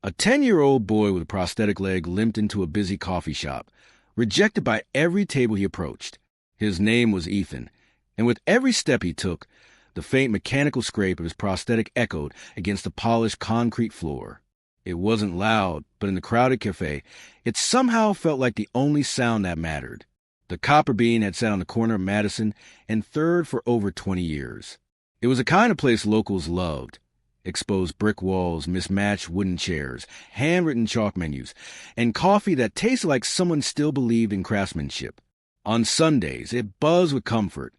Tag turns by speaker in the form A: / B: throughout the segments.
A: A 10-year-old boy with a prosthetic leg limped into a busy coffee shop, rejected by every table he approached. His name was Ethan, and with every step he took, the faint mechanical scrape of his prosthetic echoed against the polished concrete floor. It wasn't loud, but in the crowded cafe, it somehow felt like the only sound that mattered. The Copper Bean had sat on the corner of Madison and 3rd for over 20 years. It was the kind of place locals loved. Exposed brick walls, mismatched wooden chairs, handwritten chalk menus, and coffee that tasted like someone still believed in craftsmanship. On Sundays, it buzzed with comfort.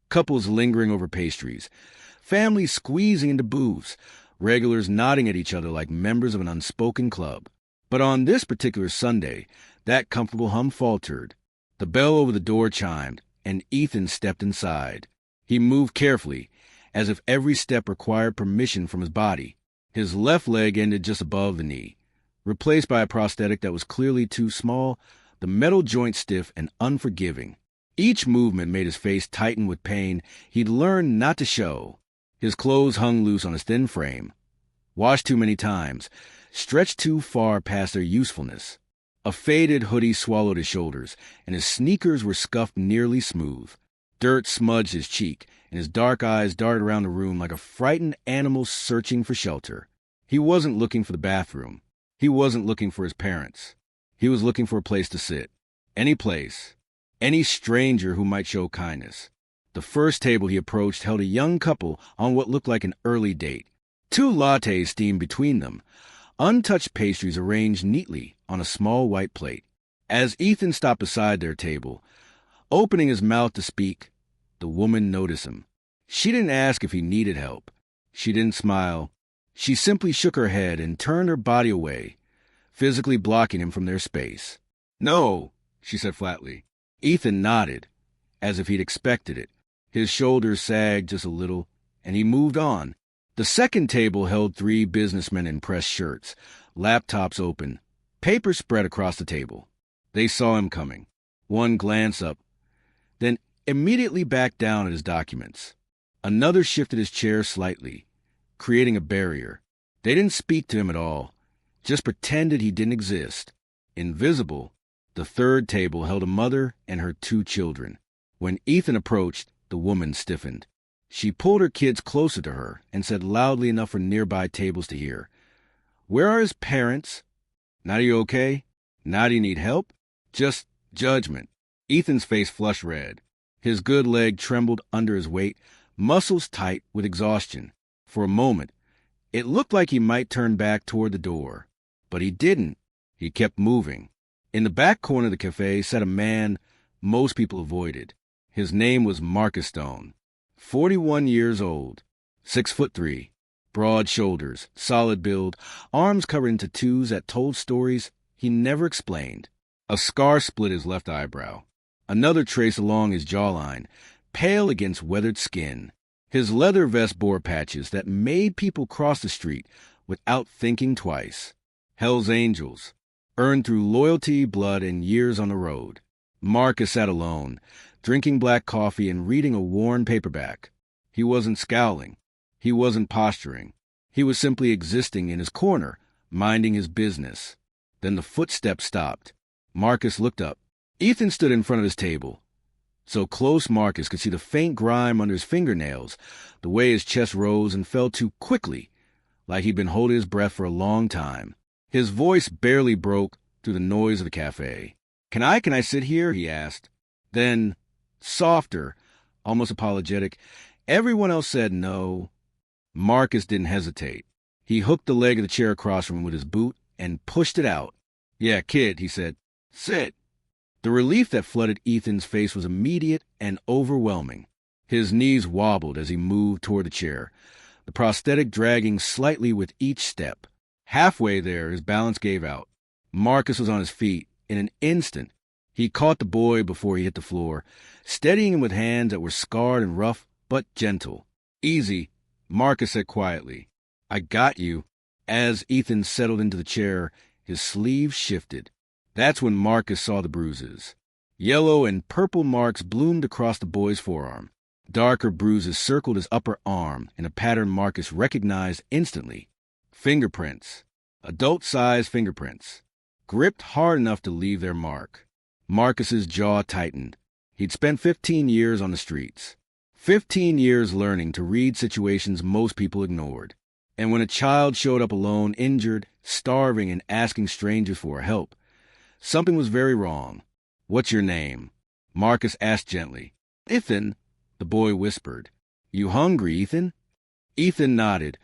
A: Couples lingering over pastries, families squeezing into booths, regulars nodding at each other like members of an unspoken club. But on this particular Sunday, that comfortable hum faltered. The bell over the door chimed, and Ethan stepped inside. He moved carefully, as if every step required permission from his body. His left leg ended just above the knee, replaced by a prosthetic that was clearly too small, the metal joint stiff and unforgiving. Each movement made his face tighten with pain he'd learned not to show. His clothes hung loose on his thin frame, washed too many times, stretched too far past their usefulness. A faded hoodie swallowed his shoulders, and his sneakers were scuffed nearly smooth. Dirt smudged his cheek, and his dark eyes darted around the room like a frightened animal searching for shelter. He wasn't looking for the bathroom. He wasn't looking for his parents. He was looking for a place to sit. Any place. Any stranger who might show kindness. The first table he approached held a young couple on what looked like an early date. 2 lattes steamed between them, untouched pastries arranged neatly on a small white plate. As Ethan stopped beside their table, opening his mouth to speak, the woman noticed him. She didn't ask if he needed help. She didn't smile. She simply shook her head and turned her body away, physically blocking him from their space. "No," she said flatly. Ethan nodded, as if he'd expected it. His shoulders sagged just a little, and he moved on. The second table held 3 businessmen in pressed shirts, laptops open, papers spread across the table. They saw him coming. One glanced up, then immediately backed down at his documents. Another shifted his chair slightly, creating a barrier. They didn't speak to him at all, just pretended he didn't exist. Invisible, the third table held a mother and her 2 children. When Ethan approached, the woman stiffened. She pulled her kids closer to her and said loudly enough for nearby tables to hear, "Where are his parents? Not are you okay? Not do you need help? Just judgment." Ethan's face flushed red. His good leg trembled under his weight, muscles tight with exhaustion. For a moment, it looked like he might turn back toward the door. But he didn't. He kept moving. In the back corner of the cafe sat a man most people avoided. His name was Marcus Stone. 41 years old, 6'3", broad shoulders, solid build, arms covered in tattoos that told stories he never explained. A scar split his left eyebrow. Another trace along his jawline, pale against weathered skin. His leather vest bore patches that made people cross the street without thinking twice. Hell's Angels, earned through loyalty, blood, and years on the road. Marcus sat alone, drinking black coffee and reading a worn paperback. He wasn't scowling. He wasn't posturing. He was simply existing in his corner, minding his business. Then the footsteps stopped. Marcus looked up. Ethan stood in front of his table, so close Marcus could see the faint grime under his fingernails, the way his chest rose and fell too quickly, like he'd been holding his breath for a long time. His voice barely broke through the noise of the cafe. Can I sit here?" he asked. Then, softer, almost apologetic, everyone else said no. Marcus didn't hesitate. He hooked the leg of the chair across from him with his boot and pushed it out. "Yeah, kid," he said. "Sit." The relief that flooded Ethan's face was immediate and overwhelming. His knees wobbled as he moved toward the chair, the prosthetic dragging slightly with each step. Halfway there, his balance gave out. Marcus was on his feet in an instant. He caught the boy before he hit the floor, steadying him with hands that were scarred and rough, but gentle. "Easy," Marcus said quietly. "I got you." As Ethan settled into the chair, his sleeves shifted. That's when Marcus saw the bruises. Yellow and purple marks bloomed across the boy's forearm. Darker bruises circled his upper arm in a pattern Marcus recognized instantly. Fingerprints. Adult-sized fingerprints, gripped hard enough to leave their mark. Marcus's jaw tightened. He'd spent 15 years on the streets. 15 years learning to read situations most people ignored. And when a child showed up alone, injured, starving, and asking strangers for help, something was very wrong. "What's your name?" Marcus asked gently. "Ethan," the boy whispered. "You hungry, Ethan?" Ethan nodded,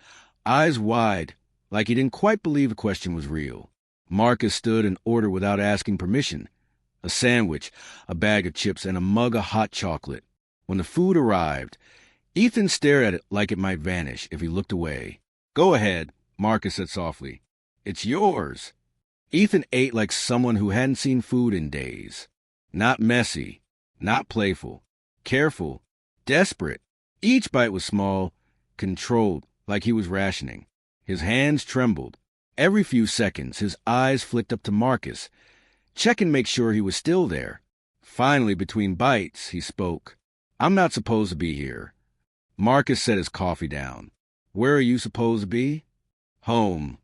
A: eyes wide, like he didn't quite believe the question was real. Marcus stood and ordered without asking permission. A sandwich, a bag of chips, and a mug of hot chocolate. When the food arrived, Ethan stared at it like it might vanish if he looked away. "Go ahead," Marcus said softly. "It's yours." Ethan ate like someone who hadn't seen food in days. Not messy, not playful, careful, desperate. Each bite was small, controlled, like he was rationing. His hands trembled. Every few seconds, his eyes flicked up to Marcus, checking to make sure he was still there. Finally, between bites, he spoke. "I'm not supposed to be here." Marcus set his coffee down. "Where are you supposed to be?" "Home."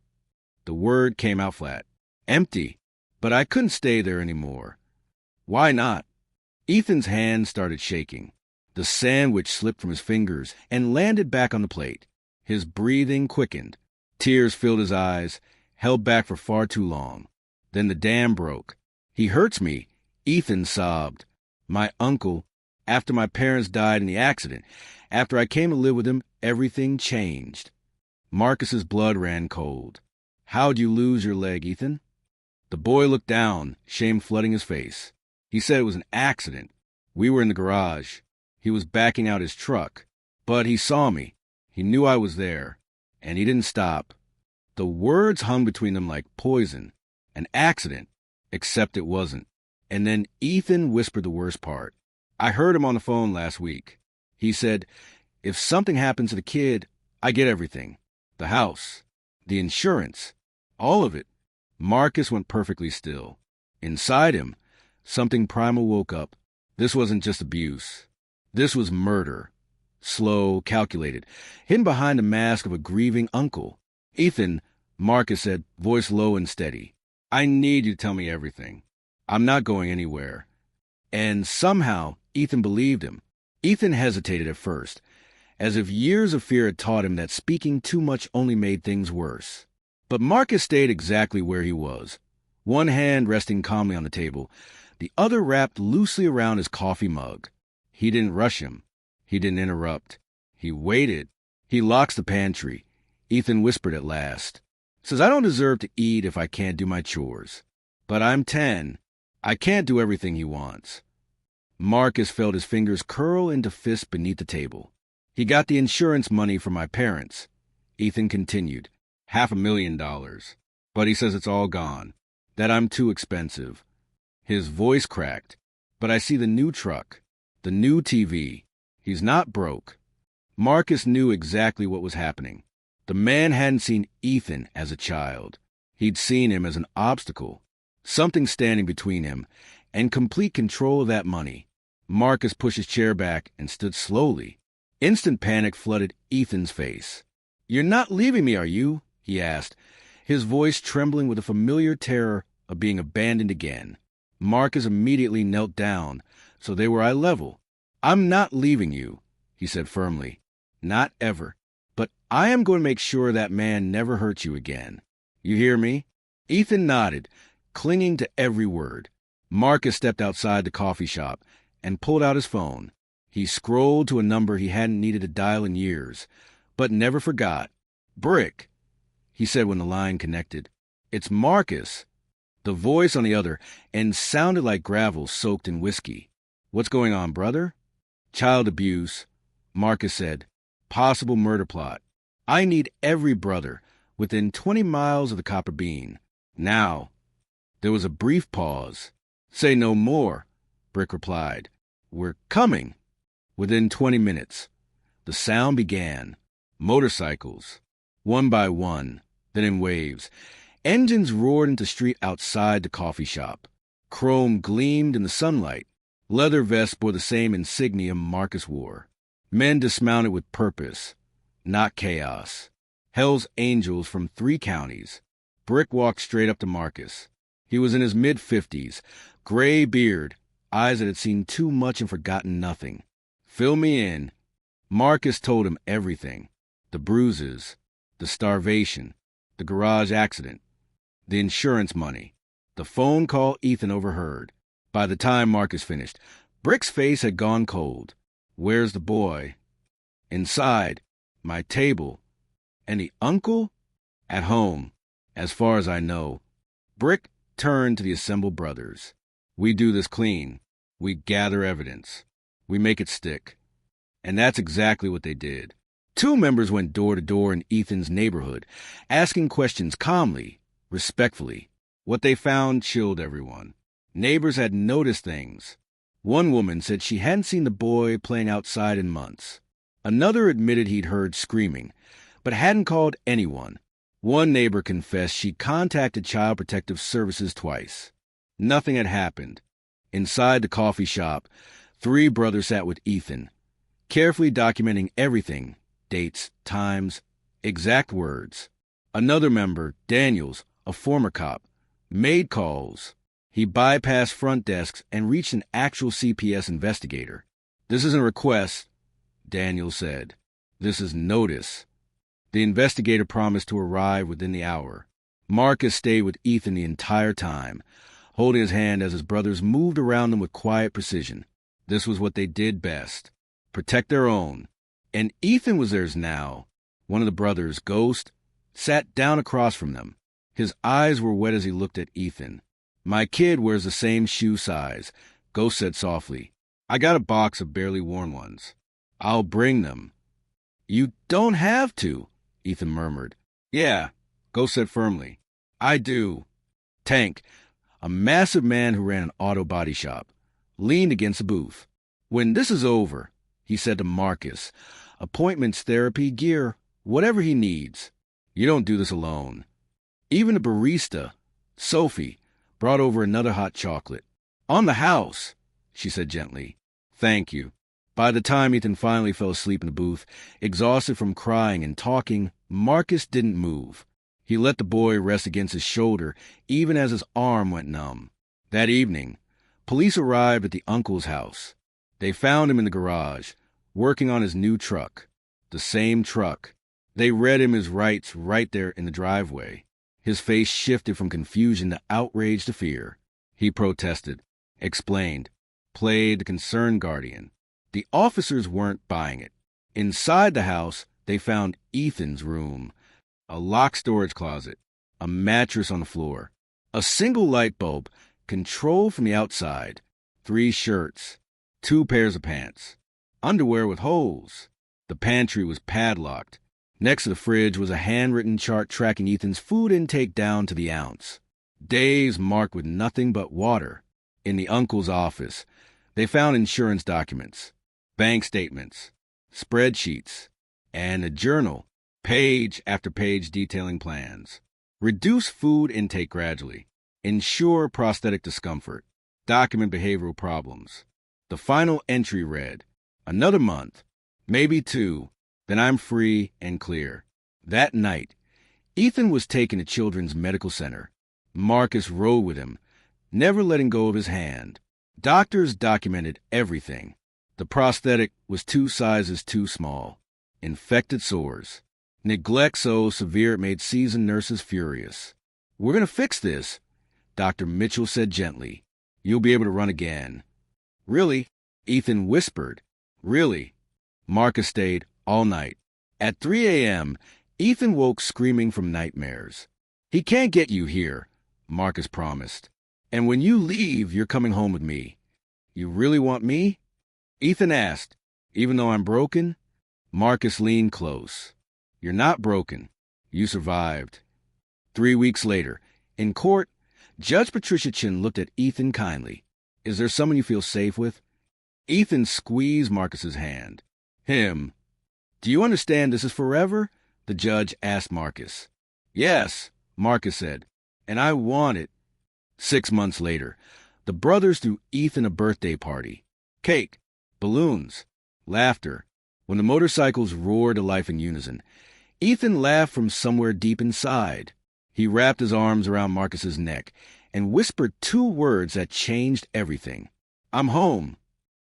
A: The word came out flat. "Empty." But I couldn't stay there anymore. "Why not?" Ethan's hand started shaking. The sandwich slipped from his fingers and landed back on the plate. His breathing quickened. Tears filled his eyes, held back for far too long. Then the dam broke. "He hurts me," Ethan sobbed. "My uncle, after my parents died in the accident, after I came to live with him, everything changed." Marcus's blood ran cold. "How'd you lose your leg, Ethan?" The boy looked down, shame flooding his face. He said it was an accident. We were in the garage. He was backing out his truck. But he saw me. He knew I was there. And he didn't stop. The words hung between them like poison. An accident. Except it wasn't. And then Ethan whispered the worst part. "I heard him on the phone last week. He said, if something happens to the kid, I get everything. The house. The insurance. All of it." Marcus went perfectly still. Inside him, something primal woke up. This wasn't just abuse. This was murder. Slow, calculated, hidden behind the mask of a grieving uncle. "Ethan," Marcus said, voice low and steady, "I need you to tell me everything. I'm not going anywhere." And somehow, Ethan believed him. Ethan hesitated at first, as if years of fear had taught him that speaking too much only made things worse. But Marcus stayed exactly where he was, one hand resting calmly on the table, the other wrapped loosely around his coffee mug. He didn't rush him. He didn't interrupt. He waited. "He locks the pantry," Ethan whispered at last. "Says I don't deserve to eat if I can't do my chores. But I'm 10. I can't do everything he wants." Marcus felt his fingers curl into fists beneath the table. "He got the insurance money from my parents," Ethan continued. $500,000. But he says it's all gone. That I'm too expensive." His voice cracked. "But I see the new truck. The new TV. He's not broke." Marcus knew exactly what was happening. The man hadn't seen Ethan as a child. He'd seen him as an obstacle. Something standing between him and complete control of that money. Marcus pushed his chair back and stood slowly. Instant panic flooded Ethan's face. "You're not leaving me, are you?" he asked, his voice trembling with the familiar terror of being abandoned again. Marcus immediately knelt down, so they were eye level. "I'm not leaving you," he said firmly. "Not ever. But I am going to make sure that man never hurts you again. You hear me?" Ethan nodded, clinging to every word. Marcus stepped outside the coffee shop and pulled out his phone. He scrolled to a number he hadn't needed to dial in years, but never forgot. "Brick," he said when the line connected. "It's Marcus." The voice on the other end sounded like gravel soaked in whiskey. "What's going on, brother?" "Child abuse," Marcus said. "Possible murder plot. I need every brother within 20 miles of the Copper Bean. Now." There was a brief pause. "Say no more," Brick replied. "We're coming." Within 20 minutes, the sound began. Motorcycles. One by one, then in waves. Engines roared into the street outside the coffee shop. Chrome gleamed in the sunlight. Leather vests bore the same insignia Marcus wore. Men dismounted with purpose, not chaos. Hell's Angels from 3 counties. Brick walked straight up to Marcus. He was in his mid-50s, gray beard, eyes that had seen too much and forgotten nothing. "Fill me in." Marcus told him everything. The bruises, the starvation, the garage accident, the insurance money, the phone call Ethan overheard. By the time Marcus finished, Brick's face had gone cold. "Where's the boy?" "Inside. My table." "And the uncle?" "At home, as far as I know." Brick turned to the assembled brothers. "We do this clean. We gather evidence. We make it stick." And that's exactly what they did. 2 members went door to door in Ethan's neighborhood, asking questions calmly, respectfully. What they found chilled everyone. Neighbors had noticed things. One woman said she hadn't seen the boy playing outside in months. Another admitted he'd heard screaming, but hadn't called anyone. One neighbor confessed she contacted Child Protective Services twice. Nothing had happened. Inside the coffee shop, 3 brothers sat with Ethan, carefully documenting everything, dates, times, exact words. Another member, Daniels, a former cop, made calls. He bypassed front desks and reached an actual CPS investigator. "This isn't a request," Daniels said. "This is notice." The investigator promised to arrive within the hour. Marcus stayed with Ethan the entire time, holding his hand as his brothers moved around him with quiet precision. This was what they did best. Protect their own. And Ethan was theirs now. One of the brothers, Ghost, sat down across from them. His eyes were wet as he looked at Ethan. "My kid wears the same shoe size," Ghost said softly. "I got a box of barely worn ones. I'll bring them." "You don't have to," Ethan murmured. "Yeah," Ghost said firmly. "I do." Tank, a massive man who ran an auto body shop, leaned against a booth. "When this is over," he said to Marcus, "appointments, therapy, gear, whatever he needs. You don't do this alone." Even the barista, Sophie, brought over another hot chocolate. "On the house," she said gently. "Thank you." By the time Ethan finally fell asleep in the booth, exhausted from crying and talking, Marcus didn't move. He let the boy rest against his shoulder, even as his arm went numb. That evening, police arrived at the uncle's house. They found him in the garage, working on his new truck. The same truck. They read him his rights right there in the driveway. His face shifted from confusion to outrage to fear. He protested, explained, played the concerned guardian. The officers weren't buying it. Inside the house, they found Ethan's room, a locked storage closet, a mattress on the floor, a single light bulb, controlled from the outside, 3 shirts, 2 pairs of pants, underwear with holes. The pantry was padlocked. Next to the fridge was a handwritten chart tracking Ethan's food intake down to the ounce. Days marked with nothing but water. In the uncle's office, they found insurance documents, bank statements, spreadsheets, and a journal, page after page detailing plans. Reduce food intake gradually. Ensure prosthetic discomfort. Document behavioral problems. The final entry read, "Another month, maybe 2, then I'm free and clear." That night, Ethan was taken to Children's Medical Center. Marcus rode with him, never letting go of his hand. Doctors documented everything. The prosthetic was 2 sizes too small. Infected sores. Neglect so severe it made seasoned nurses furious. "We're going to fix this," Dr. Mitchell said gently. "You'll be able to run again." "Really?" Ethan whispered. "Really?" Marcus stayed all night. At 3 a.m., Ethan woke screaming from nightmares. "He can't get you here," Marcus promised. "And when you leave, you're coming home with me." "You really want me?" Ethan asked. "Even though I'm broken?" Marcus leaned close. "You're not broken. You survived." 3 weeks later, in court, Judge Patricia Chin looked at Ethan kindly. "Is there someone you feel safe with?" Ethan squeezed Marcus's hand. "Him." "Do you understand this is forever?" the judge asked Marcus. "Yes," Marcus said, "and I want it." 6 months later, the brothers threw Ethan a birthday party. Cake, balloons, laughter. When the motorcycles roared to life in unison, Ethan laughed from somewhere deep inside. He wrapped his arms around Marcus's neck and whispered two words that changed everything. "I'm home."